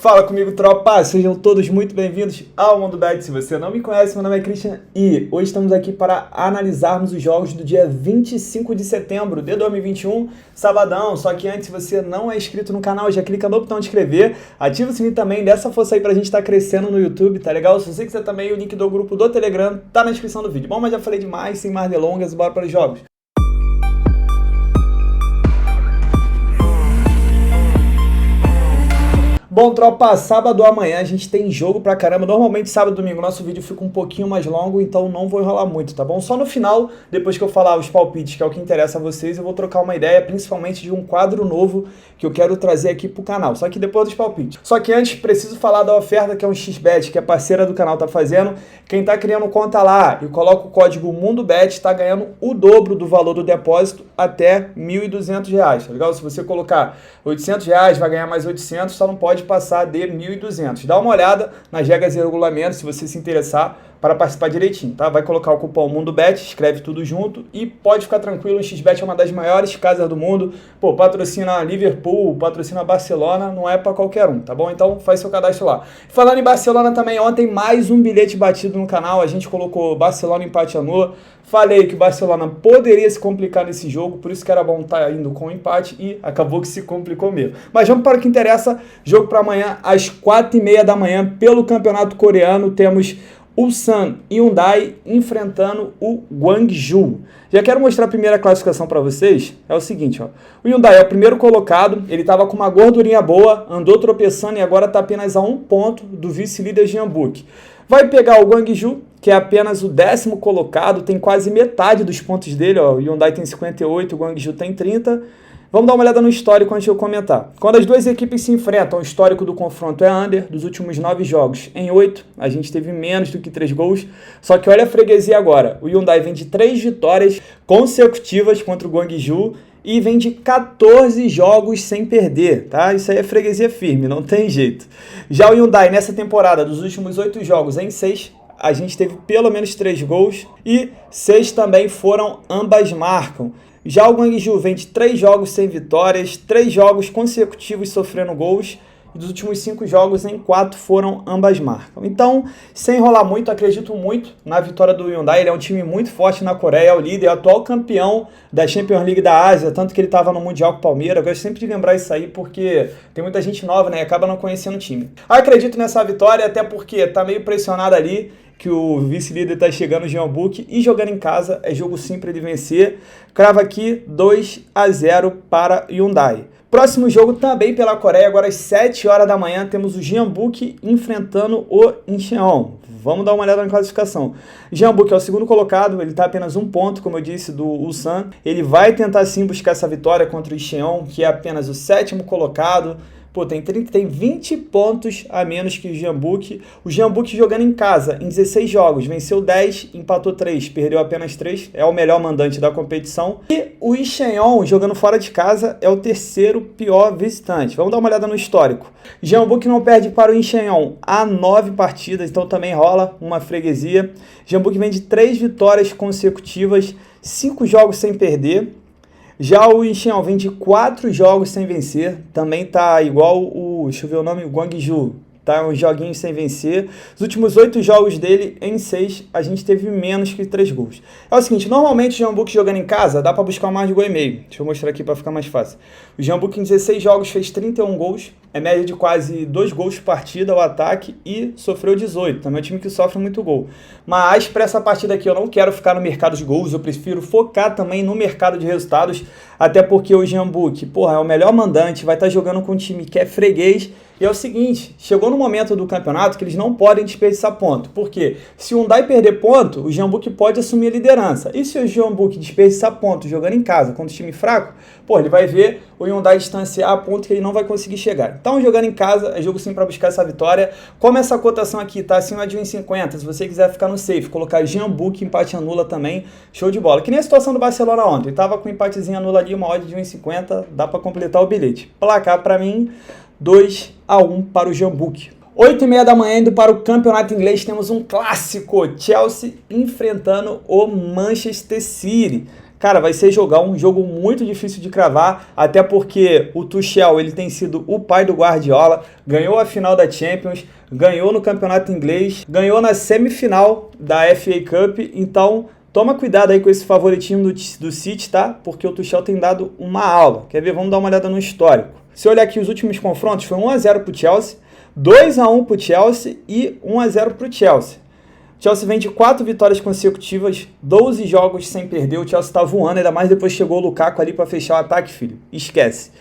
Fala comigo, tropa! Sejam todos muito bem-vindos ao Mundo Bet. Se você não me conhece, meu nome é Christian e hoje estamos aqui para analisarmos os jogos do dia 25 de setembro de 2021, sabadão. Só que antes, se você não é inscrito no canal, já clica no botão de inscrever, ativa o sininho também, dá essa força aí pra gente estar crescendo no YouTube, tá legal? Se você quiser também, o link do grupo do Telegram tá na descrição do vídeo. Bom, mas já falei demais, sem mais delongas, bora para os jogos. Bom, tropa, sábado amanhã a gente tem jogo pra caramba. Normalmente sábado e domingo nosso vídeo fica um pouquinho mais longo, então não vou enrolar muito, tá bom? Só no final, depois que eu falar os palpites, que é o que interessa a vocês, eu vou trocar uma ideia, principalmente de um quadro novo que eu quero trazer aqui pro canal, só que depois dos palpites. Só que antes, preciso falar da oferta que é um XBet, que a parceira do canal tá fazendo. Quem tá criando conta lá e coloca o código MundoBet, tá ganhando o dobro do valor do depósito até R$ 1.200, tá legal? Se você colocar R$ 800, vai ganhar mais 800, só não pode passar de 1.200. Dá uma olhada nas regras e regulamentos, se você se interessar, para participar direitinho, tá? Vai colocar o cupom MundoBet, escreve tudo junto e pode ficar tranquilo, o XBet é uma das maiores casas do mundo. Pô, patrocina Liverpool, patrocina Barcelona, não é para qualquer um, tá bom? Então faz seu cadastro lá. Falando em Barcelona também, ontem mais um bilhete batido no canal, a gente colocou Barcelona empate anula. Falei que o Barcelona poderia se complicar nesse jogo, por isso que era bom estar indo com empate e acabou que se complicou mesmo. Mas vamos para o que interessa, jogo para amanhã às 4h30 da manhã pelo Campeonato Coreano, temos Ulsan Hyundai enfrentando o Gwangju. Já quero mostrar a primeira classificação para vocês. É o seguinte, ó. O Hyundai é o primeiro colocado, ele estava com uma gordurinha boa, andou tropeçando e agora está apenas a 1 ponto do vice-líder Jeonbuk. Vai pegar o Gwangju, que é apenas o 10º colocado, tem quase metade dos pontos dele, ó. O Hyundai tem 58, o Gwangju tem 30. Vamos dar uma olhada no histórico antes de eu comentar. Quando as duas equipes se enfrentam, o histórico do confronto é under. Dos últimos 9 jogos, em 8, a gente teve menos do que 3 gols. Só que olha a freguesia agora. O Hyundai vem de 3 vitórias consecutivas contra o Gwangju e vem de 14 jogos sem perder, tá? Isso aí é freguesia firme, não tem jeito. Já o Hyundai, nessa temporada, dos últimos 8 jogos, em 6, a gente teve pelo menos 3 gols e 6 também foram ambas marcam. Já o Gwangju vem de 3 jogos sem vitórias, 3 jogos consecutivos sofrendo gols, e dos últimos 5 jogos, em 4 foram ambas marcam. Então, sem enrolar muito, acredito muito na vitória do Hyundai. Ele é um time muito forte na Coreia, é o líder, é o atual campeão da Champions League da Ásia, tanto que ele estava no Mundial com o Palmeiras. Eu gosto sempre de lembrar isso aí, porque tem muita gente nova, né, e acaba não conhecendo o time. Acredito nessa vitória, até porque tá meio pressionado ali, que o vice-líder está chegando, o Jeonbuk, e jogando em casa é jogo simples de vencer. Crava aqui 2-0 para Hyundai. Próximo jogo também pela Coreia, agora às 7 horas da manhã, temos o Jeonbuk enfrentando o Incheon. Vamos dar uma olhada na classificação. Jeonbuk é o 2º colocado, ele está apenas 1 ponto, como eu disse, do Ulsan. Ele vai tentar sim buscar essa vitória contra o Incheon, que é apenas o 7º colocado. Pô, tem 20 pontos a menos que o Jeonbuk. O Jeonbuk jogando em casa, em 16 jogos, venceu 10, empatou 3, perdeu apenas 3. É o melhor mandante da competição. E o Incheon, jogando fora de casa, é o 3º pior visitante. Vamos dar uma olhada no histórico. Jeonbuk não perde para o Incheon há 9 partidas, então também rola uma freguesia. Jeonbuk vem de 3 vitórias consecutivas, 5 jogos sem perder. Já o Incheon vem de 4 jogos sem vencer, também tá igual o, deixa eu ver o nome, o Gwangju, tá uns joguinhos sem vencer. Os últimos 8 jogos dele, em 6, a gente teve menos que 3 gols. É o seguinte, normalmente o Jeonbuk jogando em casa, dá para buscar mais de gol e meio. Deixa eu mostrar aqui para ficar mais fácil. O Jeonbuk em 16 jogos fez 31 gols, é média de quase 2 gols por partida ao ataque e sofreu 18. Também é um time que sofre muito gol. Mas para essa partida aqui eu não quero ficar no mercado de gols, eu prefiro focar também no mercado de resultados, até porque o Jeonbuk, porra, é o melhor mandante, vai estar jogando com um time que é freguês. E é o seguinte, chegou no momento do campeonato que eles não podem desperdiçar ponto. Por quê? Se o Hyundai perder ponto, o Jeonbuk pode assumir a liderança. E se o Jeonbuk desperdiçar ponto jogando em casa contra o time fraco, pô, ele vai ver o Hyundai distanciar a ponto que ele não vai conseguir chegar. Então, jogando em casa, é jogo sim para buscar essa vitória. Como essa cotação aqui tá acima de 1,50, se você quiser ficar no safe, colocar Jeonbuk, empate anula também, show de bola. Que nem a situação do Barcelona ontem, tava com um empatezinho anula ali, uma odd de 1,50, dá para completar o bilhete. Placar para mim, 2-1 para o Jeonbuk. 8h30 da manhã, indo para o campeonato inglês, temos um clássico, Chelsea enfrentando o Manchester City. cara, vai ser um jogo muito difícil de cravar, até porque o Tuchel, ele tem sido o pai do Guardiola, ganhou a final da Champions, ganhou no campeonato inglês, ganhou na semifinal da FA Cup, então toma cuidado aí com esse favoritismo do City, tá? Porque o Tuchel tem dado uma aula. Quer ver? Vamos dar uma olhada no histórico. Se olhar aqui os últimos confrontos, foi 1-0 pro Chelsea, 2-1 pro Chelsea e 1-0 pro Chelsea. O Chelsea vem de 4 vitórias consecutivas, 12 jogos sem perder. O Chelsea tá voando, ainda mais depois chegou o Lukaku ali para fechar o ataque, filho. Esquece.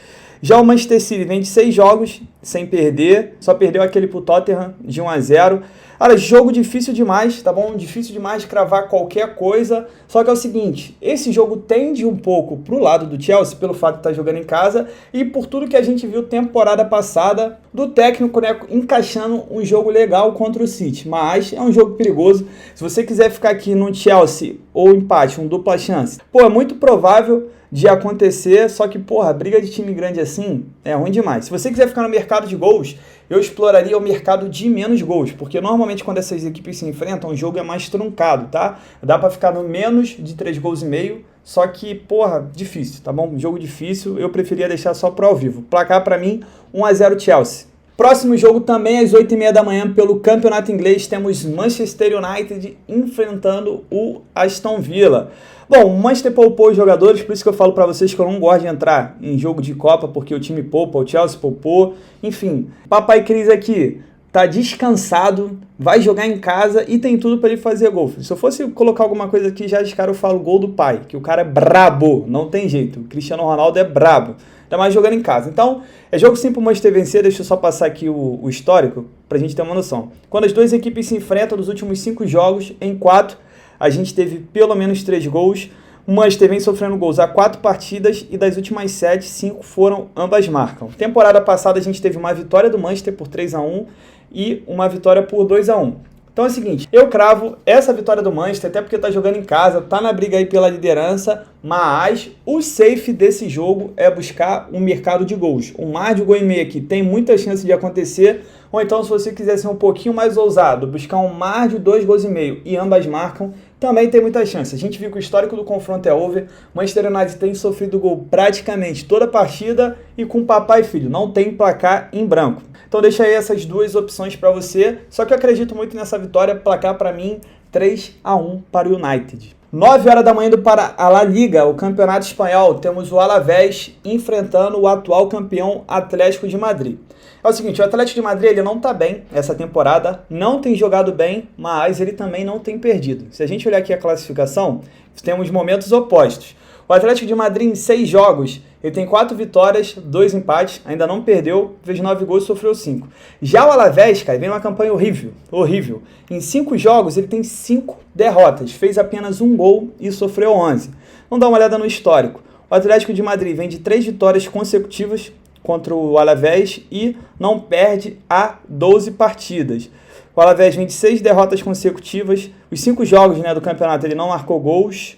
Já o Manchester City vem de 6 jogos sem perder, só perdeu aquele pro Tottenham de 1-0. Cara, jogo difícil demais, tá bom? Difícil demais de cravar qualquer coisa. Só que é o seguinte, esse jogo tende um pouco pro lado do Chelsea, pelo fato de estar jogando em casa, e por tudo que a gente viu temporada passada do técnico, né, encaixando um jogo legal contra o City. Mas é um jogo perigoso. Se você quiser ficar aqui no Chelsea ou empate, um dupla chance, pô, é muito provável de acontecer, só que, porra, briga de time grande assim é ruim demais. Se você quiser ficar no mercado de gols, eu exploraria o mercado de menos gols, porque normalmente quando essas equipes se enfrentam, o jogo é mais truncado, tá? Dá pra ficar no menos de 3 gols e meio, só que, porra, difícil, tá bom? Um jogo difícil, eu preferia deixar só pro ao vivo. Placar pra mim, 1-0 Chelsea. Próximo jogo também às 8h30 da manhã pelo Campeonato Inglês, temos Manchester United enfrentando o Aston Villa. Bom, o Manchester poupou os jogadores, por isso que eu falo pra vocês que eu não gosto de entrar em jogo de Copa, porque o time poupa, o Chelsea poupou, enfim. Papai Cris aqui tá descansado, vai jogar em casa e tem tudo pra ele fazer gol. Se eu fosse colocar alguma coisa aqui, já de cara eu falo gol do pai, que o cara é brabo, não tem jeito. O Cristiano Ronaldo é brabo, ainda mais jogando em casa. Então, é jogo sim pro Manchester vencer, deixa eu só passar aqui o histórico pra gente ter uma noção. Quando as duas equipes se enfrentam nos últimos 5 jogos, em 4, a gente teve pelo menos 3 gols. O Manchester vem sofrendo gols há 4 partidas e das últimas 7, 5 foram ambas marcam. Temporada passada a gente teve uma vitória do Manchester por 3-1 e uma vitória por 2-1. Então é o seguinte, eu cravo essa vitória do Manchester, até porque tá jogando em casa, tá na briga aí pela liderança, mas o safe desse jogo é buscar um mercado de gols. Um mar de gol e meio aqui tem muita chance de acontecer, ou então se você quiser ser um pouquinho mais ousado, buscar um mar de 2 gols e meio e ambas marcam, também tem muita chance. A gente viu que o histórico do confronto é over, o Manchester United tem sofrido gol praticamente toda a partida e com papai e filho, não tem placar em branco. Então deixa aí essas duas opções para você, só que eu acredito muito nessa vitória, placar para mim 3-1 para o United. 9h da manhã para a La Liga, o campeonato espanhol, temos o Alavés enfrentando o atual campeão Atlético de Madrid. É o seguinte, o Atlético de Madrid ele não está bem essa temporada, não tem jogado bem, mas ele também não tem perdido. Se a gente olhar aqui a classificação, temos momentos opostos. O Atlético de Madrid em 6 jogos, ele tem 4 vitórias, 2 empates, ainda não perdeu, fez 9 gols e sofreu 5. Já o Alavés, cara, vem uma campanha horrível. Em 5 jogos ele tem 5 derrotas, fez apenas 1 gol e sofreu 11. Vamos dar uma olhada no histórico. O Atlético de Madrid vem de 3 vitórias consecutivas contra o Alavés e não perde há 12 partidas. O Alavés vem de 6 derrotas consecutivas, os 5 jogos, né, do campeonato ele não marcou gols.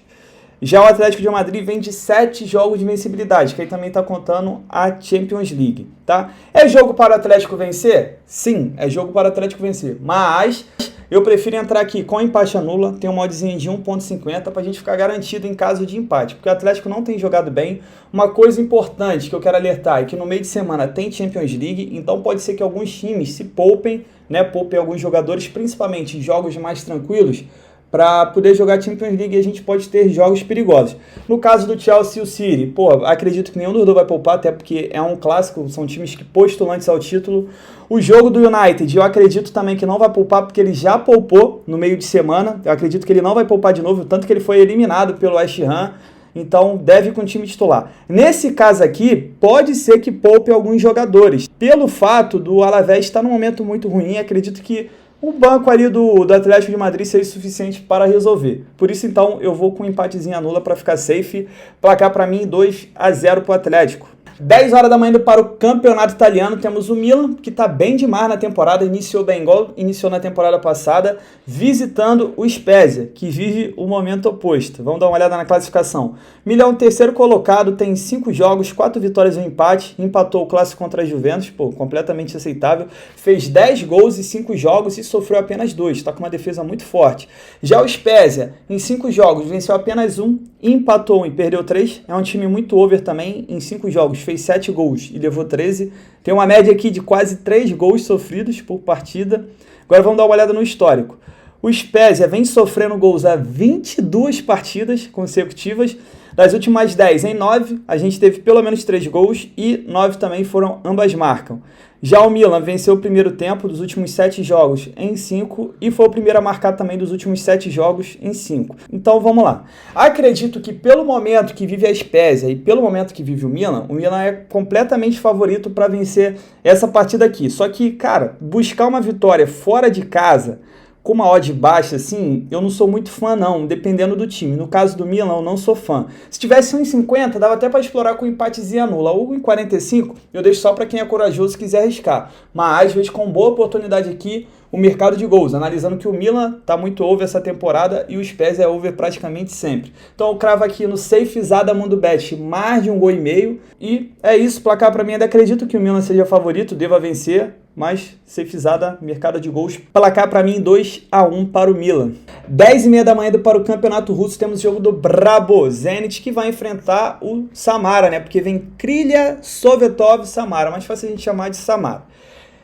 Já o Atlético de Madrid vem de 7 jogos de invencibilidade, que aí também está contando a Champions League, tá? É jogo para o Atlético vencer? Sim, é jogo para o Atlético vencer, mas eu prefiro entrar aqui com empate anula, tem uma oddzinha de 1,50 para a gente ficar garantido em caso de empate, porque o Atlético não tem jogado bem. Uma coisa importante que eu quero alertar é que no meio de semana tem Champions League, então pode ser que alguns times se poupem, né, poupem alguns jogadores, principalmente em jogos mais tranquilos, para poder jogar Champions League e a gente pode ter jogos perigosos. No caso do Chelsea e o City, pô, acredito que nenhum dos dois vai poupar, até porque é um clássico, são times que postulantes ao título. O jogo do United, eu acredito também que não vai poupar, porque ele já poupou no meio de semana. Eu acredito que ele não vai poupar de novo, tanto que ele foi eliminado pelo West Ham, então deve ir com o time titular. Nesse caso aqui, pode ser que poupe alguns jogadores. Pelo fato do Alavés estar num momento muito ruim, acredito que o banco ali do Atlético de Madrid seria suficiente para resolver. Por isso, então, eu vou com um empatezinho nula para ficar safe. Placar para mim 2-0 para o Atlético. 10 horas da manhã indo para o campeonato italiano, temos o Milan, que está bem demais na temporada, iniciou bem igual iniciou na temporada passada, visitando o Spezia, que vive o momento oposto. Vamos dar uma olhada na classificação. Milan é o terceiro colocado, tem 5 jogos, 4 vitórias e um empate, empatou o clássico contra a Juventus, completamente aceitável, fez 10 gols em 5 jogos e sofreu apenas 2, está com uma defesa muito forte. Já o Spezia, em 5 jogos, venceu apenas 1, empatou 1 e perdeu 3, é um time muito over também, em 5 jogos fez 7 gols e levou 13. Tem uma média aqui de quase 3 gols sofridos por partida. Agora vamos dar uma olhada no histórico. O Spezia vem sofrendo gols há 22 partidas consecutivas. Das últimas 10, em 9, a gente teve pelo menos 3 gols e 9 também foram ambas marcam. Já o Milan venceu o primeiro tempo dos últimos 7 jogos em 5 e foi o primeiro a marcar também dos últimos 7 jogos em 5. Então vamos lá. Acredito que pelo momento que vive a Spezia e pelo momento que vive o Milan é completamente favorito para vencer essa partida aqui. Só que, cara, buscar uma vitória fora de casa com uma odd baixa, assim, eu não sou muito fã não, dependendo do time. No caso do Milan, eu não sou fã. Se tivesse 1,50, dava até para explorar com um empatezinho nula. Ou 1,45, eu deixo só para quem é corajoso e quiser arriscar. Mas, às vezes, com boa oportunidade aqui, o mercado de gols, analisando que o Milan tá muito over essa temporada e o Spezia é over praticamente sempre. Então eu cravo aqui no Safezada Mundo Bet mais de 1,5 gols. E é isso, placar para mim, ainda acredito que o Milan seja favorito, deva vencer. Mas Safezada, mercado de gols, placar para mim 2-1 para o Milan. 10h30 da manhã para o Campeonato Russo, temos o jogo do Brabo Zenit, que vai enfrentar o Samara, né? Porque vem Krylia Sovetov Samara, mais fácil a gente chamar de Samara.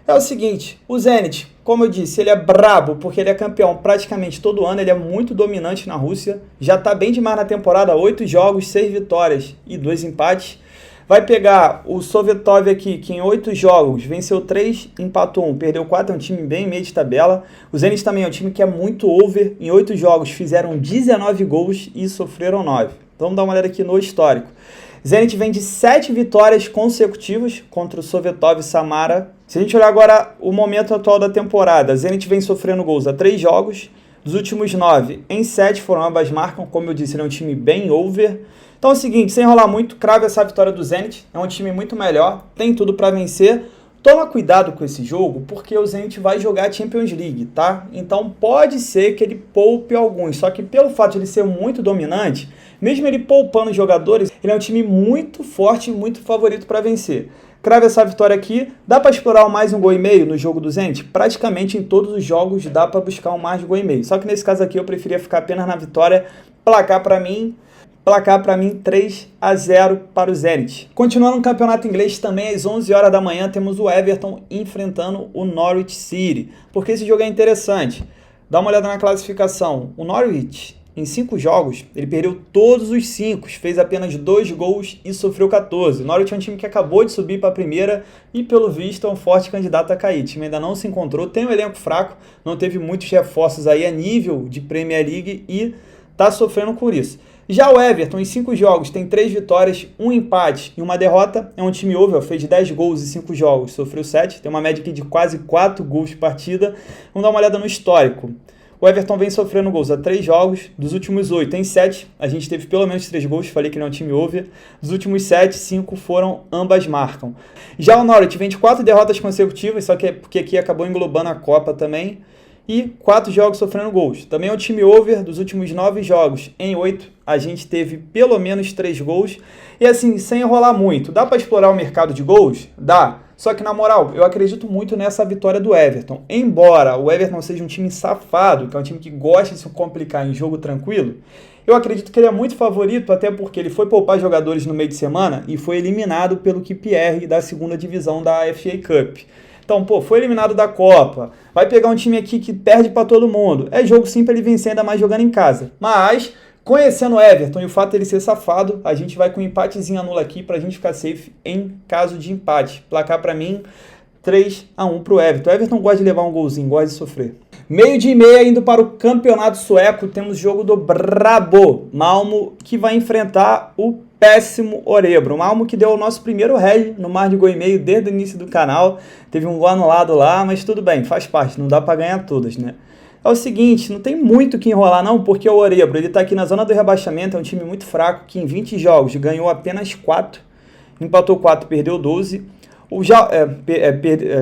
É o seguinte, o Zenit, como eu disse, ele é brabo, porque ele é campeão praticamente todo ano, ele é muito dominante na Rússia, já está bem demais na temporada, 8 jogos, 6 vitórias e 2 empates. Vai pegar o Sovetov aqui, que em 8 jogos venceu 3, empatou 1, perdeu 4, é um time bem meio de tabela. O Zenit também é um time que é muito over, em 8 jogos fizeram 19 gols e sofreram 9. Então vamos dar uma olhada aqui no histórico. Zenit vem de 7 vitórias consecutivas contra o Sovetov e Samara. Se a gente olhar agora o momento atual da temporada, Zenit vem sofrendo gols há 3 jogos. Dos últimos 9, em 7 foram ambas marcam. Como eu disse, ele é um time bem over. Então é o seguinte, sem enrolar muito, crave essa vitória do Zenit. É um time muito melhor, tem tudo para vencer. Toma cuidado com esse jogo, porque o Zenit vai jogar a Champions League, tá? Então pode ser que ele poupe alguns, só que pelo fato de ele ser muito dominante, mesmo ele poupando jogadores, ele é um time muito forte e muito favorito para vencer. Crave essa vitória aqui. Dá para explorar mais 1,5 gols no jogo do Zenit? Praticamente em todos os jogos dá para buscar um mais de 1,5 gols. Só que nesse caso aqui eu preferia ficar apenas na vitória. Placar para mim 3-0 para o Zenit. Continuando no campeonato inglês, também às 11 horas da manhã, temos o Everton enfrentando o Norwich City. Porque esse jogo é interessante. Dá uma olhada na classificação. O Norwich, em 5 jogos, ele perdeu todos os 5, fez apenas 2 gols e sofreu 14. O Norwich é um time que acabou de subir para a primeira e, pelo visto, é um forte candidato a cair. O time ainda não se encontrou, tem um elenco fraco, não teve muitos reforços aí a nível de Premier League e está sofrendo por isso. Já o Everton, em 5 jogos, tem 3 vitórias, 1 empate e 1 derrota. É um time over, fez 10 gols em 5 jogos, sofreu 7. Tem uma média aqui de quase 4 gols por partida. Vamos dar uma olhada no histórico. O Everton vem sofrendo gols há 3 jogos. Dos últimos 8, em 7, a gente teve pelo menos 3 gols. Falei que ele é um time over. Dos últimos 7, 5 foram ambas marcam. Já o Norwich vem de 4 derrotas consecutivas, só que é porque aqui acabou englobando a Copa também. E 4 jogos sofrendo gols. Também é um time over. Dos últimos 9 jogos, em 8, a gente teve pelo menos 3 gols. E assim, sem enrolar muito, dá para explorar o mercado de gols? Dá. Só que, na moral, eu acredito muito nessa vitória do Everton. Embora o Everton seja um time safado, que é um time que gosta de se complicar em jogo tranquilo, eu acredito que ele é muito favorito, até porque ele foi poupar jogadores no meio de semana e foi eliminado pelo QPR da segunda divisão da FA Cup. Então, foi eliminado da Copa, vai pegar um time aqui que perde para todo mundo. É jogo sim para ele vencer, ainda mais jogando em casa. Mas, conhecendo o Everton e o fato dele ser safado, a gente vai com um empatezinho nula aqui pra gente ficar safe em caso de empate. Placar pra mim, 3-1 pro Everton. O Everton gosta de levar um golzinho, gosta de sofrer. 12h30 indo para o campeonato sueco, temos o jogo do Brabo Malmo, que vai enfrentar o péssimo Örebro. O Malmo que deu o nosso primeiro head no mar de gol e meio desde o início do canal. Teve um gol anulado lá, mas tudo bem, faz parte, não dá pra ganhar todas, né? É o seguinte, não tem muito o que enrolar não, porque o Örebro, ele tá aqui na zona do rebaixamento, é um time muito fraco, que em 20 jogos ganhou apenas 4, empatou 4, perdeu 12.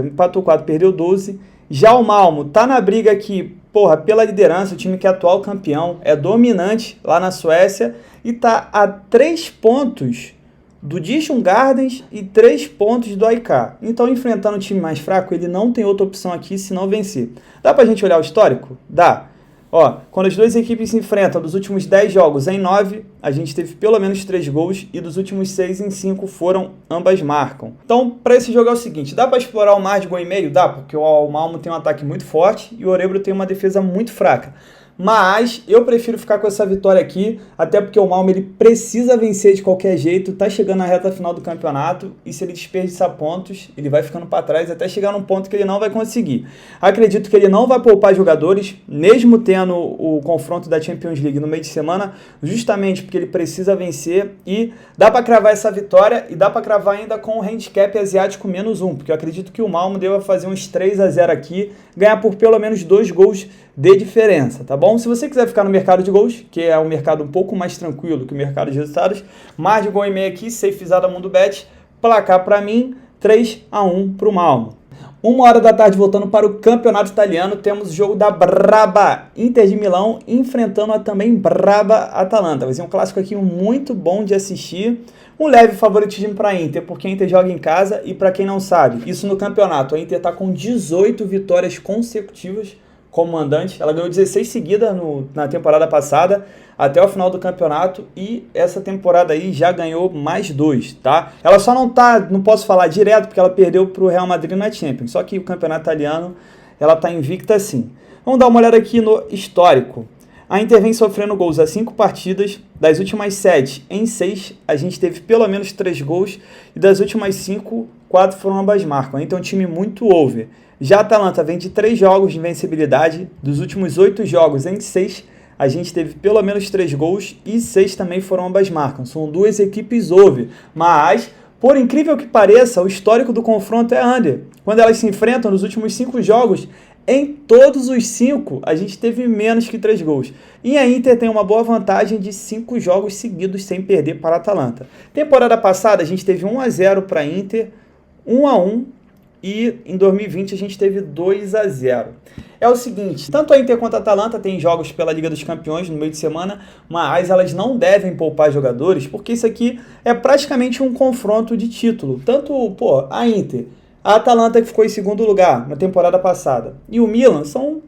Empatou 4, perdeu 12. Já o Malmo tá na briga aqui, porra, pela liderança, o time que é atual campeão, é dominante lá na Suécia e tá a 3 pontos do Djurgården Gardens e 3 pontos do AIK. Então, enfrentando um time mais fraco, ele não tem outra opção aqui senão vencer. Dá pra gente olhar o histórico? Dá. Ó, quando as duas equipes se enfrentam, dos últimos 10 jogos em 9, a gente teve pelo menos 3 gols e dos últimos 6 em 5 ambas marcam. Então, para esse jogo é o seguinte, dá para explorar o mais de 1,5? Dá, porque o Malmo tem um ataque muito forte e o Örebro tem uma defesa muito fraca. Mas eu prefiro ficar com essa vitória aqui, até porque o Malmo ele precisa vencer de qualquer jeito, tá chegando na reta final do campeonato e se ele desperdiçar pontos, ele vai ficando para trás até chegar num ponto que ele não vai conseguir. Acredito que ele não vai poupar jogadores, mesmo tendo o confronto da Champions League no meio de semana, justamente porque ele precisa vencer e dá para cravar essa vitória e dá para cravar ainda com o handicap asiático -1, porque eu acredito que o Malmo deva fazer uns 3-0 aqui, ganhar por pelo menos 2 gols de diferença, tá bom? Se você quiser ficar no mercado de gols, que é um mercado um pouco mais tranquilo que o mercado de resultados, mais de 1,5 aqui, safezada Mundo Bet, placar para mim, 3-1 pro Malmo. 1h da tarde, voltando para o campeonato italiano, temos o jogo da braba Inter de Milão, enfrentando a também braba Atalanta. Vai ser um clássico aqui muito bom de assistir. Um leve favoritismo para a Inter, porque a Inter joga em casa e para quem não sabe, isso no campeonato, a Inter está com 18 vitórias consecutivas como mandante. Ela ganhou 16 seguidas na temporada passada, até o final do campeonato, e essa temporada aí já ganhou mais 2, tá? Ela só não posso falar direto, porque ela perdeu para o Real Madrid na Champions, só que o campeonato italiano, ela tá invicta sim. Vamos dar uma olhada aqui no histórico. A Inter vem sofrendo gols há 5 partidas, das últimas 7 em 6, a gente teve pelo menos 3 gols, e das últimas 5, 4 foram ambas marcam. A Inter é um time muito over. Já a Atalanta vem de 3 jogos de invencibilidade, dos últimos 8 jogos em 6, a gente teve pelo menos 3 gols e 6 também foram ambas marcam. São 2 equipes over, mas, por incrível que pareça, o histórico do confronto é under. Quando elas se enfrentam nos últimos 5 jogos, em todos os 5, a gente teve menos que 3 gols. E a Inter tem uma boa vantagem de 5 jogos seguidos sem perder para a Atalanta. Temporada passada, a gente teve 1-0 para a Inter, 1-1, e em 2020 a gente teve 2-0. É o seguinte, tanto a Inter quanto a Atalanta tem jogos pela Liga dos Campeões no meio de semana, mas elas não devem poupar jogadores, porque isso aqui é praticamente um confronto de título. Tanto, a Inter, a Atalanta que ficou em segundo lugar na temporada passada, e o Milan são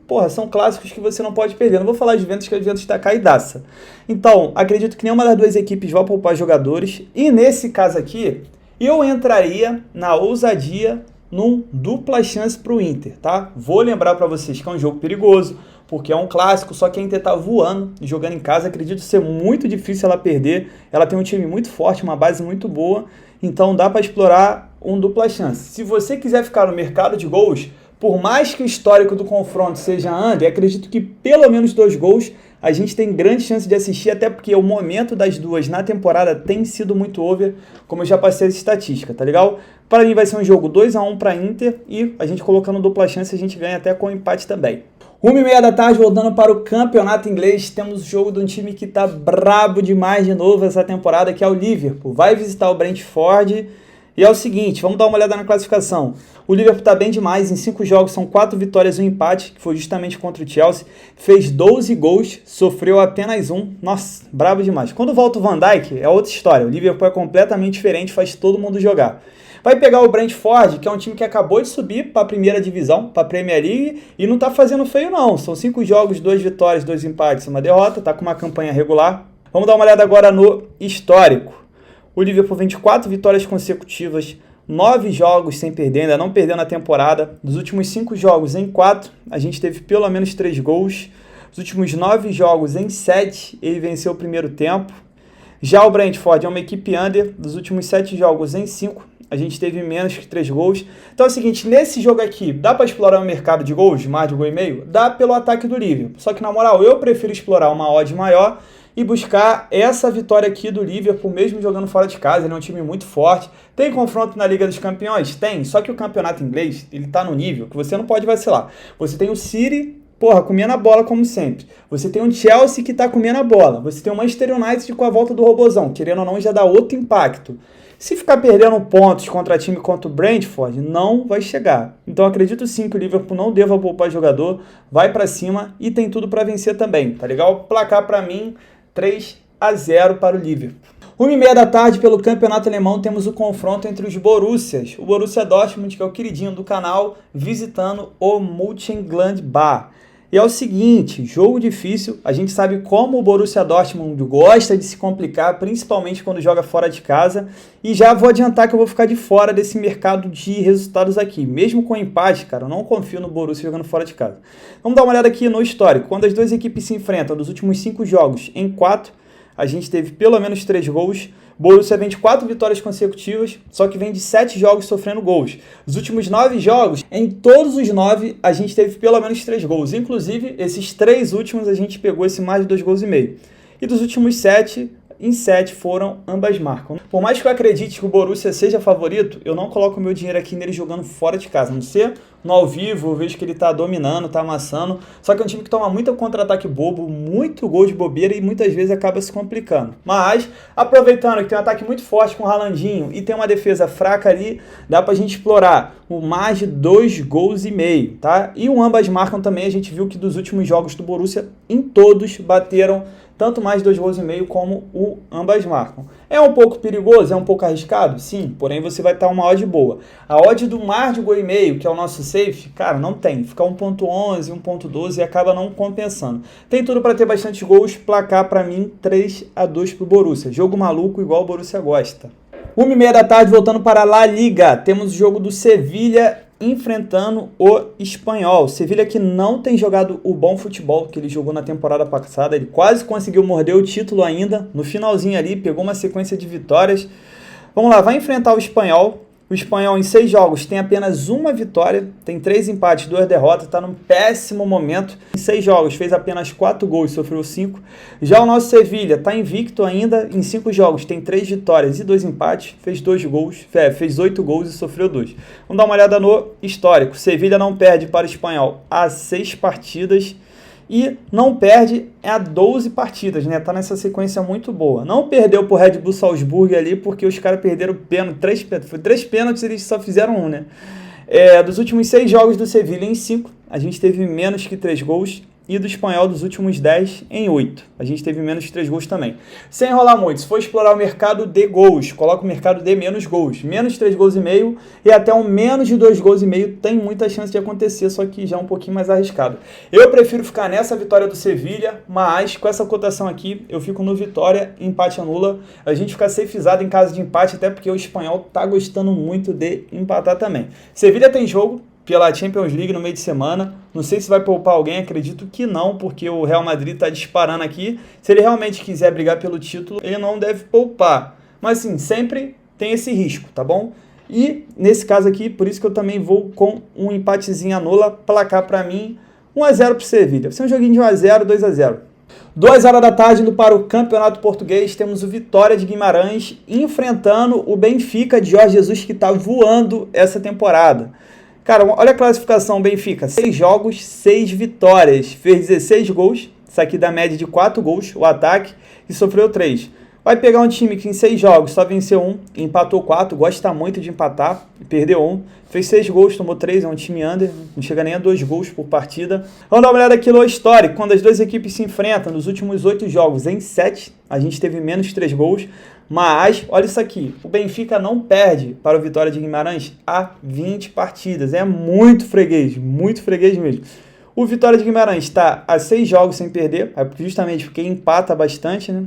clássicos que você não pode perder. Não vou falar de Juventus, que a Juventus está caidaça. Então, acredito que nenhuma das duas equipes vai poupar jogadores, e nesse caso aqui, eu entraria na ousadia num dupla chance para o Inter, tá? Vou lembrar para vocês que é um jogo perigoso, porque é um clássico, só que a Inter tá voando, jogando em casa, acredito ser muito difícil ela perder. Ela tem um time muito forte, uma base muito boa, então dá para explorar um dupla chance. Se você quiser ficar no mercado de gols, por mais que o histórico do confronto seja under, acredito que pelo menos 2 gols a gente tem grande chance de assistir, até porque o momento das duas na temporada tem sido muito over, como eu já passei essa estatística, tá legal? Para mim vai ser um jogo 2-1 para Inter e a gente colocando dupla chance a gente ganha até com empate também. 1h30 da tarde, voltando para o campeonato inglês, temos o jogo de um time que tá brabo demais de novo essa temporada, que é o Liverpool. Vai visitar o Brentford. E é o seguinte, vamos dar uma olhada na classificação. O Liverpool está bem demais, em 5 jogos são 4 vitórias e um empate, que foi justamente contra o Chelsea. Fez 12 gols, sofreu apenas 1. Nossa, brabo demais. Quando volta o Van Dijk, é outra história. O Liverpool é completamente diferente, faz todo mundo jogar. Vai pegar o Brentford, que é um time que acabou de subir para a primeira divisão, para a Premier League, e não está fazendo feio não. São 5 jogos, 2 vitórias, 2 empates, uma derrota, está com uma campanha regular. Vamos dar uma olhada agora no histórico. O Liverpool vem de 4 vitórias consecutivas, 9 jogos sem perder, ainda não perdeu na temporada. Dos últimos 5 jogos em 4, a gente teve pelo menos 3 gols. Dos últimos 9 jogos em 7, ele venceu o primeiro tempo. Já o Brentford é uma equipe under, dos últimos 7 jogos em 5, a gente teve menos que 3 gols. Então é o seguinte, nesse jogo aqui, dá para explorar o mercado de gols, mais de 1,5? Dá pelo ataque do Liverpool. Só que na moral, eu prefiro explorar uma odd maior e buscar essa vitória aqui do Liverpool, mesmo jogando fora de casa. Ele é um time muito forte. Tem confronto na Liga dos Campeões? Tem, só que o campeonato inglês, ele tá no nível que você não pode vacilar. Você tem o City porra, comendo a bola como sempre. Você tem um Chelsea que tá comendo a bola. Você tem o Manchester United com a volta do Robozão, querendo ou não, já dá outro impacto. Se ficar perdendo pontos contra time contra o Brentford, não vai chegar. Então acredito sim que o Liverpool não deva poupar jogador, vai pra cima e tem tudo pra vencer também, tá legal? Placar pra mim, 3-0 para o Liverpool. 1h30 da tarde, pelo campeonato alemão, temos o confronto entre os Borussias. O Borussia Dortmund, que é o queridinho do canal, visitando o Mönchengladbach. E é o seguinte, jogo difícil, a gente sabe como o Borussia Dortmund gosta de se complicar, principalmente quando joga fora de casa, e já vou adiantar que eu vou ficar de fora desse mercado de resultados aqui. Mesmo com empate, cara, eu não confio no Borussia jogando fora de casa. Vamos dar uma olhada aqui no histórico. Quando as duas equipes se enfrentam nos últimos 5 jogos, em 4, a gente teve pelo menos 3 gols. Borussia vem de 4 vitórias consecutivas, só que vem de 7 jogos sofrendo gols. Os últimos 9 jogos, em todos os 9, a gente teve pelo menos 3 gols. Inclusive, esses 3 últimos, a gente pegou esse mais de 2,5 gols. E dos últimos 7, em 7 foram ambas marcam. Por mais que eu acredite que o Borussia seja favorito, eu não coloco meu dinheiro aqui nele jogando fora de casa. A não ser no ao vivo, eu vejo que ele tá dominando, tá amassando. Só que é um time que toma muito contra-ataque bobo, muito gol de bobeira e muitas vezes acaba se complicando. Mas, aproveitando que tem um ataque muito forte com o Haalandinho e tem uma defesa fraca ali, dá pra gente explorar o mais de 2,5 gols, tá? E o ambas marcam também, a gente viu que dos últimos jogos do Borussia, em todos bateram tanto mais 2,5 gols como o ambas marcam. É um pouco perigoso, é um pouco arriscado? Sim, porém você vai estar uma odd boa. A odd do mais de 1,5 gol, que é o nosso safe, cara, não tem. Fica 1,11, 1,12 e acaba não compensando. Tem tudo para ter bastante gols, placar para mim 3-2 pro Borussia. Jogo maluco igual o Borussia gosta. 1h30 da tarde, voltando para a La Liga, temos o jogo do Sevilla enfrentando o Espanhol. Sevilla que não tem jogado o bom futebol que ele jogou na temporada passada. Ele quase conseguiu morder o título ainda. No finalzinho ali, pegou uma sequência de vitórias. Vamos lá, vai enfrentar o Espanhol. O Espanhol em 6 jogos tem apenas uma vitória, tem 3 empates, 2 derrotas, está num péssimo momento. Em 6 jogos fez apenas 4 gols, sofreu 5. Já o nosso Sevilla está invicto ainda, em 5 jogos tem 3 vitórias e 2 empates, fez 2 gols, fez 8 gols e sofreu 2. Vamos dar uma olhada no histórico. Sevilla não perde para o Espanhol há 6 partidas. E não perde há 12 partidas, né? Tá nessa sequência muito boa. Não perdeu pro Red Bull Salzburg ali, porque os caras perderam pênalti, 3 pênaltis, eles só fizeram 1, né? Dos últimos 6 jogos do Sevilla, em 5, a gente teve menos que 3 gols. E do Espanhol, dos últimos 10, em 8. A gente teve menos de 3 gols também. Sem enrolar muito, se for explorar o mercado de gols, coloca o mercado de menos gols. Menos 3,5 gols e até um menos de 2,5 gols tem muita chance de acontecer, só que já é um pouquinho mais arriscado. Eu prefiro ficar nessa vitória do Sevilla, mas com essa cotação aqui, eu fico no vitória, empate anula. A gente fica safezado em caso de empate, até porque o Espanhol tá gostando muito de empatar também. Sevilla tem jogo pela Champions League no meio de semana. Não sei se vai poupar alguém, acredito que não, porque o Real Madrid está disparando aqui. Se ele realmente quiser brigar pelo título, ele não deve poupar. Mas sim, sempre tem esse risco, tá bom? E nesse caso aqui, por isso que eu também vou com um empatezinho anula, placar para mim 1-0 pro Sevilla. Vai ser um joguinho de 1-0, 2-0. 2 horas da tarde, indo para o Campeonato Português, temos o Vitória de Guimarães enfrentando o Benfica de Jorge Jesus, que está voando essa temporada. Cara, olha a classificação Benfica, 6 jogos, 6 vitórias, fez 16 gols, isso aqui dá média de 4 gols, o ataque, e sofreu 3. Vai pegar um time que em 6 jogos só venceu 1, empatou 4, gosta muito de empatar, perdeu 1, fez 6 gols, tomou 3, é um time under, não chega nem a 2 gols por partida. Vamos dar uma olhada aqui no histórico, quando as duas equipes se enfrentam nos últimos 8 jogos, em 7, a gente teve menos 3 gols, mas, olha isso aqui, o Benfica não perde para o Vitória de Guimarães há 20 partidas, é muito freguês mesmo. O Vitória de Guimarães está a 6 jogos sem perder, justamente porque empata bastante, né?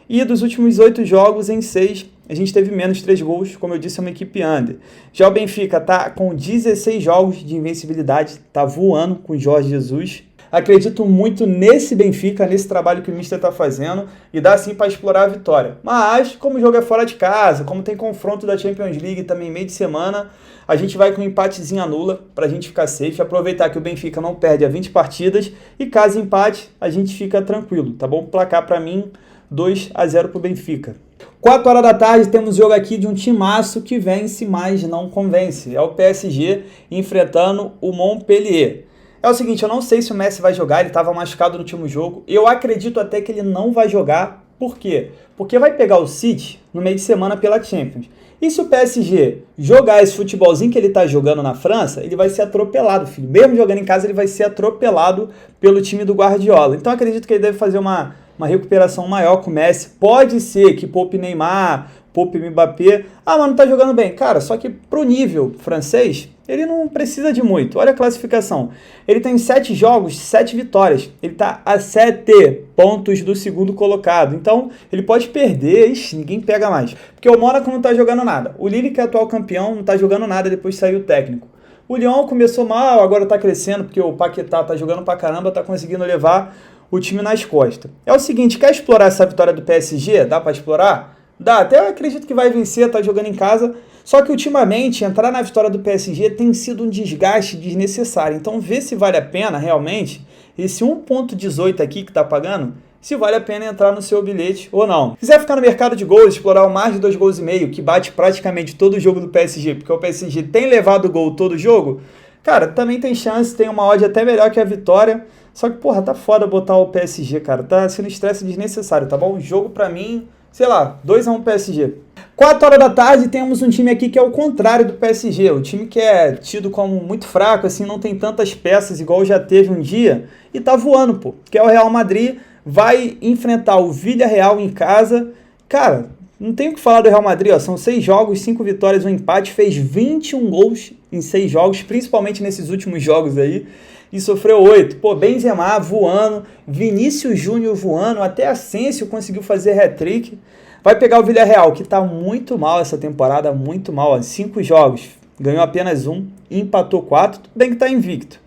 E dos últimos 8 jogos, em 6, a gente teve menos 3 gols, como eu disse, é uma equipe under. Já o Benfica está com 16 jogos de invencibilidade, está voando com o Jorge Jesus. Acredito muito nesse Benfica, nesse trabalho que o Mister está fazendo, e dá sim para explorar a vitória. Mas, como o jogo é fora de casa, como tem confronto da Champions League também meio de semana, a gente vai com um empatezinho anula para a gente ficar safe, aproveitar que o Benfica não perde a 20 partidas, e caso empate, a gente fica tranquilo, tá bom? Placar para mim, 2-0 para o Benfica. 4 horas da tarde, temos jogo aqui de um timaço que vence, mas não convence. É o PSG enfrentando o Montpellier. É o seguinte, eu não sei se o Messi vai jogar, ele estava machucado no último jogo. Eu acredito até que ele não vai jogar. Por quê? Porque vai pegar o City no meio de semana pela Champions. E se o PSG jogar esse futebolzinho que ele tá jogando na França, ele vai ser atropelado, filho. Mesmo jogando em casa, ele vai ser atropelado pelo time do Guardiola. Então acredito que ele deve fazer uma recuperação maior com o Messi. Pode ser que poupe Neymar, poupe Mbappé. Ah, mas não tá jogando bem. Cara, só que pro nível francês, ele não precisa de muito. Olha a classificação. Ele tem 7 jogos, 7 vitórias. Ele tá a 7 pontos do segundo colocado. Então, ele pode perder. Ixi, ninguém pega mais. Porque o Mônaco não tá jogando nada. O Lille, que é atual campeão, não tá jogando nada depois de sair o técnico. O Lyon começou mal, agora tá crescendo, porque o Paquetá tá jogando pra caramba, tá conseguindo levar o time nas costas. É o seguinte, quer explorar essa vitória do PSG? Dá pra explorar? Dá, até eu acredito que vai vencer, tá jogando em casa. Só que ultimamente, entrar na vitória do PSG tem sido um desgaste desnecessário. Então vê se vale a pena realmente esse 1,18 aqui que tá pagando, se vale a pena entrar no seu bilhete ou não. Se quiser ficar no mercado de gols, explorar o mais de 2,5 gols, que bate praticamente todo o jogo do PSG, porque o PSG tem levado gol todo jogo, cara, também tem chance, tem uma odd até melhor que a vitória. Só que, porra, tá foda botar o PSG, cara. Tá sendo estresse desnecessário, tá bom? O jogo pra mim, sei lá, 2-1 PSG. 4 horas da tarde temos um time aqui que é o contrário do PSG. O time que é tido como muito fraco, assim, não tem tantas peças igual já teve um dia. E tá voando, pô. Que é o Real Madrid. Vai enfrentar o Villarreal em casa. Cara, não tem o que falar do Real Madrid, ó. São 6 jogos, 5 vitórias, um empate. Fez 21 gols em 6 jogos, principalmente nesses últimos jogos aí. E sofreu 8. Pô, Benzema voando, Vinícius Júnior voando, até Asensio conseguiu fazer hat-trick. Vai pegar o Villarreal, que tá muito mal essa temporada, muito mal. 5 jogos, ganhou apenas 1, empatou 4, tudo bem que tá invicto.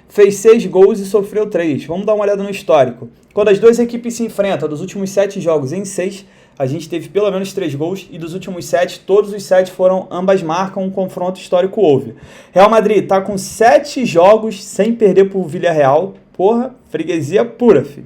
Fez 6 gols e sofreu 3. Vamos dar uma olhada no histórico. Quando as duas equipes se enfrentam, dos últimos 7 jogos em 6, a gente teve pelo menos 3 gols, e dos últimos 7, todos os 7 foram ambas marcam, um confronto histórico houve. Real Madrid tá com 7 jogos sem perder pro Villarreal. Porra, freguesia pura, filho.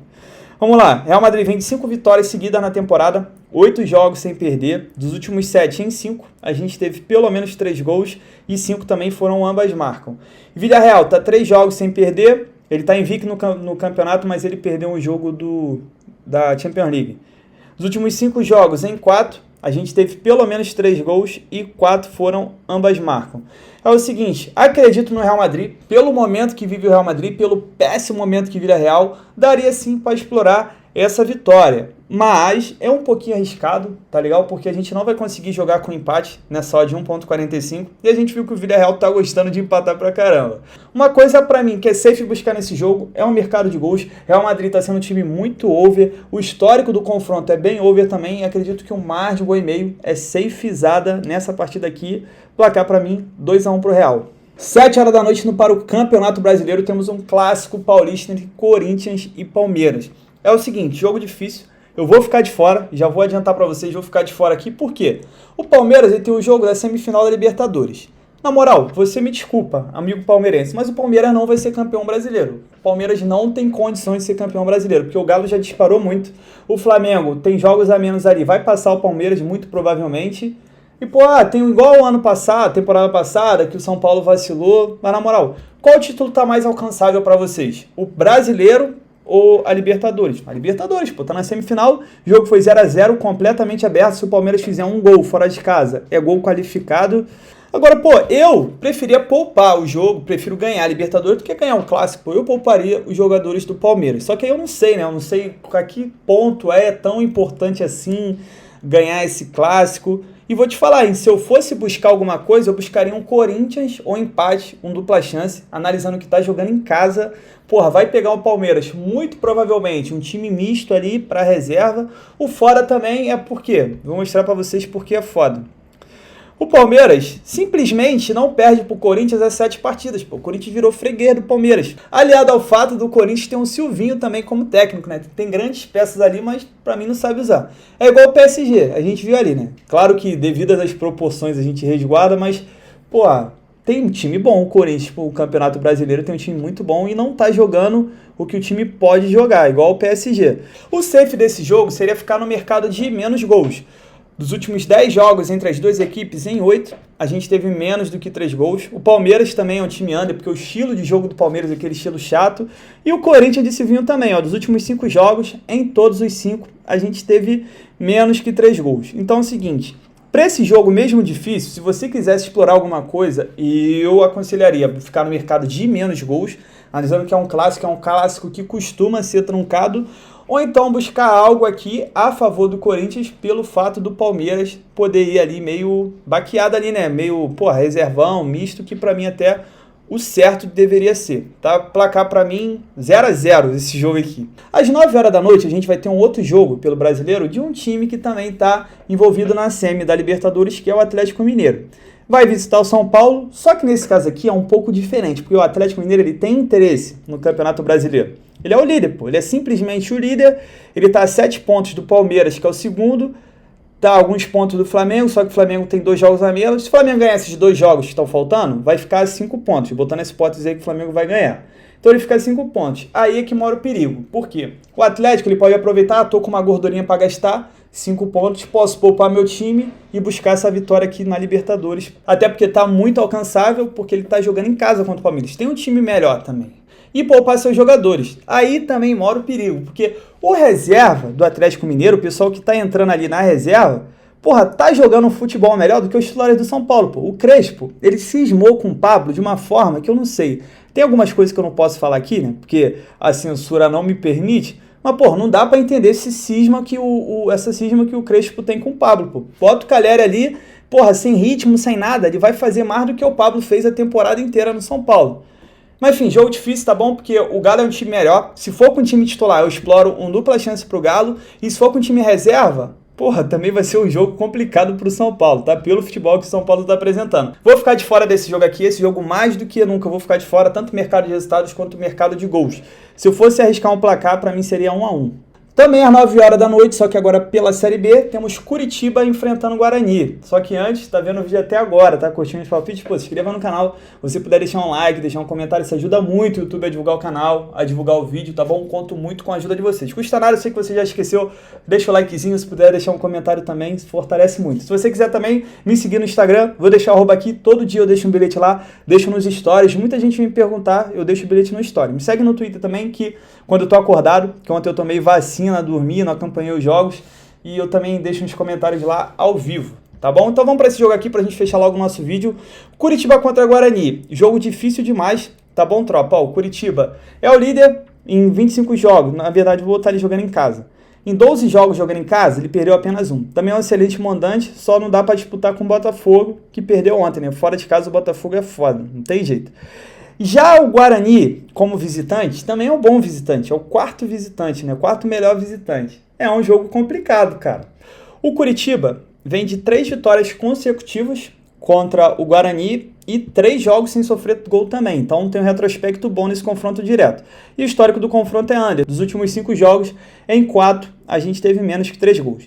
Vamos lá, Real Madrid vem de 5 vitórias seguidas na temporada, 8 jogos sem perder, dos últimos 7 em 5, a gente teve pelo menos 3 gols, e 5 também foram ambas marcam. Villarreal tá 3 jogos sem perder, ele tá invicto no campeonato, mas ele perdeu um jogo da Champions League. Nos últimos 5 jogos, em 4, a gente teve pelo menos 3 gols e 4 foram ambas marcam. É o seguinte, acredito no Real Madrid, pelo momento que vive o Real Madrid, pelo péssimo momento que vira Real, daria sim para explorar essa vitória. Mas é um pouquinho arriscado, tá legal? Porque a gente não vai conseguir jogar com empate nessa odd de 1,45 e a gente viu que o Villarreal tá gostando de empatar pra caramba. Uma coisa pra mim que é safe buscar nesse jogo é um mercado de gols. Real Madrid tá sendo um time muito over, o histórico do confronto é bem over também e acredito que um mar de 1,5 é safezada nessa partida aqui. Placar pra mim, 2-1 pro Real. 7 horas da noite para o Campeonato Brasileiro temos um clássico paulista entre Corinthians e Palmeiras. É o seguinte, jogo difícil. Eu vou ficar de fora, já vou adiantar para vocês, vou ficar de fora aqui, por quê? O Palmeiras ele tem o jogo da semifinal da Libertadores. Na moral, você me desculpa, amigo palmeirense, mas o Palmeiras não vai ser campeão brasileiro. O Palmeiras não tem condições de ser campeão brasileiro, porque o Galo já disparou muito. O Flamengo tem jogos a menos ali, vai passar o Palmeiras muito provavelmente. E, pô, tem igual o ano passado, temporada passada, que o São Paulo vacilou. Mas, na moral, qual título tá mais alcançável para vocês? O brasileiro ou a Libertadores? A Libertadores, pô, tá na semifinal, o jogo foi 0-0, completamente aberto. Se o Palmeiras fizer um gol fora de casa, é gol qualificado. Agora, pô, eu preferia poupar o jogo, prefiro ganhar a Libertadores do que ganhar um clássico. Pô, eu pouparia os jogadores do Palmeiras. Só que aí eu não sei, né? Eu não sei a que ponto é tão importante assim ganhar esse clássico. E vou te falar, hein, se eu fosse buscar alguma coisa, eu buscaria um Corinthians ou empate, um dupla chance, analisando que tá jogando em casa. Porra, vai pegar o Palmeiras, muito provavelmente, um time misto ali para reserva. O fora também é por quê? Vou mostrar para vocês por que é foda. O Palmeiras simplesmente não perde pro Corinthians as 7 partidas. Pô. O Corinthians virou freguês do Palmeiras. Aliado ao fato do Corinthians ter um Silvinho também como técnico, né? Tem grandes peças ali, mas pra mim não sabe usar. É igual o PSG, a gente viu ali, né? Claro que devido às proporções a gente resguarda, mas, pô, tem um time bom. O Corinthians, o Campeonato Brasileiro, tem um time muito bom e não tá jogando o que o time pode jogar, igual o PSG. O safe desse jogo seria ficar no mercado de menos gols. Dos últimos 10 jogos entre as duas equipes, em 8, a gente teve menos do que 3 gols. O Palmeiras também é um time under, porque o estilo de jogo do Palmeiras é aquele estilo chato. E o Corinthians de Civinho também, ó, dos últimos 5 jogos, em todos os 5, a gente teve menos que 3 gols. Então é o seguinte, para esse jogo mesmo difícil, se você quisesse explorar alguma coisa, eu aconselharia ficar no mercado de menos gols, analisando que é um clássico que costuma ser truncado, ou então buscar algo aqui a favor do Corinthians pelo fato do Palmeiras poder ir ali meio baqueado ali, né? Meio, reservão, misto, que para mim até o certo deveria ser, tá? Placar para mim 0-0 esse jogo aqui. Às 9 horas da noite a gente vai ter um outro jogo pelo Brasileiro de um time que também está envolvido na semi da Libertadores, que é o Atlético Mineiro. Vai visitar o São Paulo, só que nesse caso aqui é um pouco diferente, porque o Atlético Mineiro ele tem interesse no Campeonato Brasileiro. Ele é o líder, pô. Ele é simplesmente o líder. Ele tá a 7 pontos do Palmeiras, que é o segundo. Tá a alguns pontos do Flamengo, só que o Flamengo tem 2 jogos a menos. Se o Flamengo ganhar esses 2 jogos que estão faltando, vai ficar a 5 pontos. Botando essa hipótese aí que o Flamengo vai ganhar. Então ele fica a 5 pontos. Aí é que mora o perigo. Por quê? O Atlético ele pode aproveitar, tô com uma gordurinha para gastar, 5 pontos, posso poupar meu time e buscar essa vitória aqui na Libertadores. Até porque tá muito alcançável, porque ele tá jogando em casa contra o Palmeiras. Tem um time melhor também. E poupar seus jogadores. Aí também mora o perigo, porque o reserva do Atlético Mineiro, o pessoal que tá entrando ali na reserva, tá jogando um futebol melhor do que os titulares do São Paulo, pô. O Crespo, ele cismou com o Pablo de uma forma que eu não sei. Tem algumas coisas que eu não posso falar aqui, né, porque a censura não me permite, mas, não dá pra entender esse cisma que essa cisma que o Crespo tem com o Pablo, pô. Bota o Calleri ali, sem ritmo, sem nada, ele vai fazer mais do que o Pablo fez a temporada inteira no São Paulo. Mas enfim, jogo difícil, tá bom? Porque o Galo é um time melhor. Se for com um time titular, eu exploro um dupla chance pro Galo. E se for com um time reserva, também vai ser um jogo complicado pro São Paulo, tá? Pelo futebol que o São Paulo tá apresentando. Vou ficar de fora desse jogo aqui, esse jogo mais do que nunca. Eu vou ficar de fora, tanto mercado de resultados quanto mercado de gols. Se eu fosse arriscar um placar, pra mim seria 1-1. Também às 9 horas da noite, só que agora pela Série B, temos Curitiba enfrentando o Guarani. Só que antes, tá vendo o vídeo até agora, tá curtindo os palpites? Se inscreva no canal, se você puder deixar um like, deixar um comentário, isso ajuda muito o YouTube a divulgar o canal, a divulgar o vídeo, tá bom? Conto muito com a ajuda de vocês. Custa nada, eu sei que você já esqueceu, deixa o likezinho, se puder deixar um comentário também, fortalece muito. Se você quiser também me seguir no Instagram, vou deixar o @ aqui, todo dia eu deixo um bilhete lá, deixo nos stories, muita gente me perguntar, eu deixo o bilhete no story. Me segue no Twitter também, que quando eu tô acordado, que ontem eu tomei vacina, dormi, não acompanhei os jogos, e eu também deixo uns comentários lá ao vivo, tá bom? Então vamos para esse jogo aqui pra gente fechar logo o nosso vídeo. Curitiba contra Guarani, jogo difícil demais, tá bom, tropa? O Curitiba é o líder em 25 jogos, na verdade vou estar ali jogando em casa. Em 12 jogos jogando em casa, ele perdeu apenas 1. Também é um excelente mandante, só não dá para disputar com o Botafogo, que perdeu ontem, né? Fora de casa o Botafogo é foda, não tem jeito. Já o Guarani, como visitante, também é um bom visitante, é o 4º visitante, né? O 4º melhor visitante. É um jogo complicado, cara. O Curitiba vem de 3 vitórias consecutivas contra o Guarani e 3 jogos sem sofrer gol também. Então tem um retrospecto bom nesse confronto direto. E o histórico do confronto é under. Dos últimos 5 jogos, em 4 a gente teve menos que 3 gols.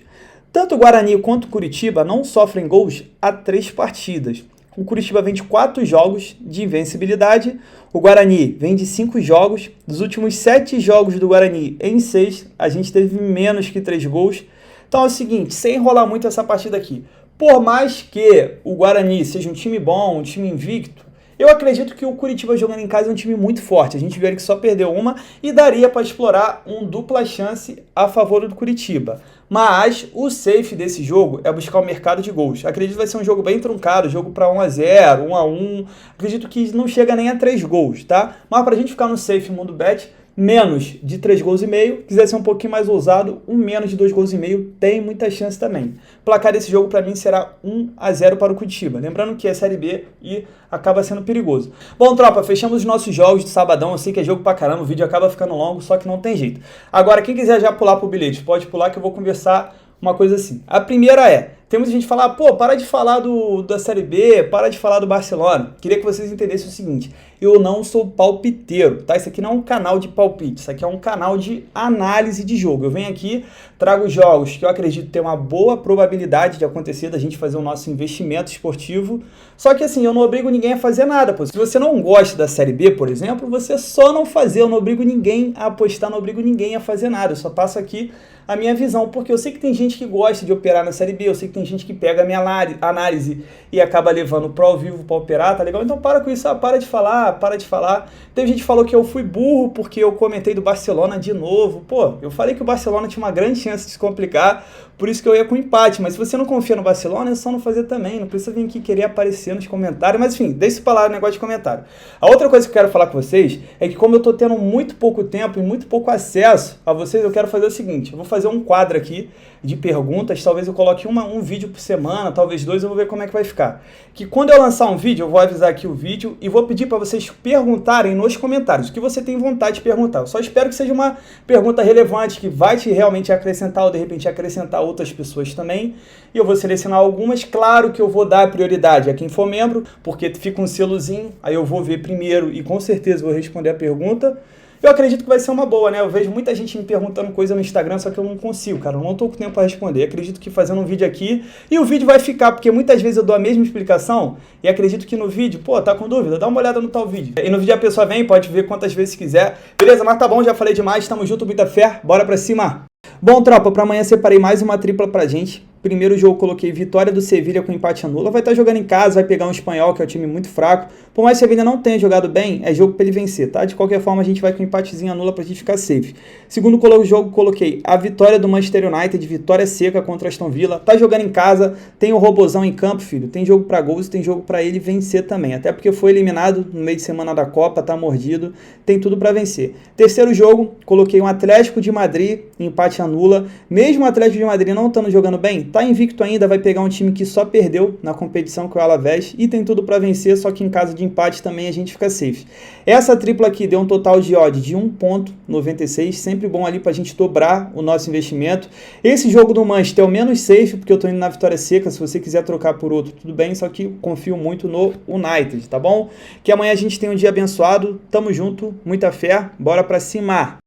Tanto o Guarani quanto o Curitiba não sofrem gols há 3 partidas. O Curitiba vem de 4 jogos de invencibilidade, o Guarani vem de 5 jogos. Dos últimos 7 jogos do Guarani, em 6, a gente teve menos que 3 gols. Então é o seguinte, sem enrolar muito essa partida aqui, por mais que o Guarani seja um time bom, um time invicto, eu acredito que o Curitiba jogando em casa é um time muito forte. A gente viu ele que só perdeu uma e daria para explorar um dupla chance a favor do Curitiba. Mas o safe desse jogo é buscar o mercado de gols. Acredito que vai ser um jogo bem truncado, jogo para 1-0, 1-1. Acredito que não chega nem a 3 gols, tá? Mas para a gente ficar no safe mundo bet, menos de 3 gols e meio, quiser ser um pouquinho mais ousado, menos de 2 gols e meio, tem muita chance também. O placar desse jogo para mim será 1-0 para o Curitiba, lembrando que é Série B e acaba sendo perigoso. Bom, tropa, fechamos os nossos jogos de sabadão, eu sei que é jogo pra caramba, o vídeo acaba ficando longo, só que não tem jeito. Agora, quem quiser já pular pro bilhete, pode pular que eu vou conversar uma coisa assim. A primeira é, tem muita gente falar, para de falar da Série B, para de falar do Barcelona. Queria que vocês entendessem o seguinte, eu não sou palpiteiro, tá? Isso aqui não é um canal de palpite, isso aqui é um canal de análise de jogo. Eu venho aqui, trago jogos que eu acredito ter uma boa probabilidade de acontecer, da gente fazer o nosso investimento esportivo. Só que assim, eu não obrigo ninguém a fazer nada, pô. Se você não gosta da Série B, por exemplo, você só não fazer, eu não obrigo ninguém a apostar, não obrigo ninguém a fazer nada. Eu só passo aqui a minha visão, porque eu sei que tem gente que gosta de operar na Série B, eu sei que tem tem gente que pega a minha análise e acaba levando pro ao vivo, pro operar, tá legal? Então para com isso, para de falar, para de falar. Teve gente que falou que eu fui burro porque eu comentei do Barcelona de novo. Pô, eu falei que o Barcelona tinha uma grande chance de se complicar, por isso que eu ia com empate. Mas se você não confia no Barcelona, é só não fazer também. Não precisa vir aqui querer aparecer nos comentários. Mas enfim, deixa isso pra lá o negócio de comentário. A outra coisa que eu quero falar com vocês é que como eu tô tendo muito pouco tempo e muito pouco acesso a vocês, eu quero fazer o seguinte. Eu vou fazer um quadro aqui de perguntas. Talvez eu coloque um vídeo por semana, talvez 2, eu vou ver como é que vai ficar. Que quando eu lançar um vídeo, eu vou avisar aqui o vídeo e vou pedir para vocês perguntarem nos comentários o que você tem vontade de perguntar. Eu só espero que seja uma pergunta relevante, que vai te realmente acrescentar ou de repente acrescentar outras pessoas também. E eu vou selecionar algumas. Claro que eu vou dar prioridade a quem for membro, porque fica um selozinho, aí eu vou ver primeiro e com certeza vou responder a pergunta. Eu acredito que vai ser uma boa, né? Eu vejo muita gente me perguntando coisa no Instagram, só que eu não consigo, cara. Eu não tô com tempo para responder. Acredito que fazendo um vídeo aqui, e o vídeo vai ficar, porque muitas vezes eu dou a mesma explicação, e acredito que no vídeo, pô, tá com dúvida? Dá uma olhada no tal vídeo. E no vídeo a pessoa vem, pode ver quantas vezes quiser. Beleza, mas tá bom, já falei demais, tamo junto, muita fé, bora pra cima! Bom, tropa, para amanhã separei mais uma tripla pra gente. Primeiro jogo coloquei vitória do Sevilha com empate anula. Vai estar jogando em casa, vai pegar um Espanhol, que é um time muito fraco. Por mais que o Sevilha não tenha jogado bem, é jogo para ele vencer, tá? De qualquer forma, a gente vai com um empatezinho anula pra gente ficar safe. Segundo jogo, coloquei a vitória do Manchester United, vitória seca contra Aston Villa. Tá jogando em casa, tem o Robozão em campo, filho. Tem jogo para gols, tem jogo para ele vencer também. Até porque foi eliminado no meio de semana da Copa, tá mordido. Tem tudo para vencer. Terceiro jogo, coloquei um Atlético de Madrid, empate anula. Mesmo o Atlético de Madrid não estando jogando bem, tá invicto ainda, vai pegar um time que só perdeu na competição, que é o Alavés, e tem tudo para vencer, só que em caso de empate também a gente fica safe. Essa tripla aqui deu um total de odd de 1,96, sempre bom ali pra gente dobrar o nosso investimento. Esse jogo do Manchester é o menos safe, porque eu tô indo na vitória seca. Se você quiser trocar por outro, tudo bem, só que confio muito no United, tá bom? Que amanhã a gente tem um dia abençoado, tamo junto, muita fé, bora pra cima!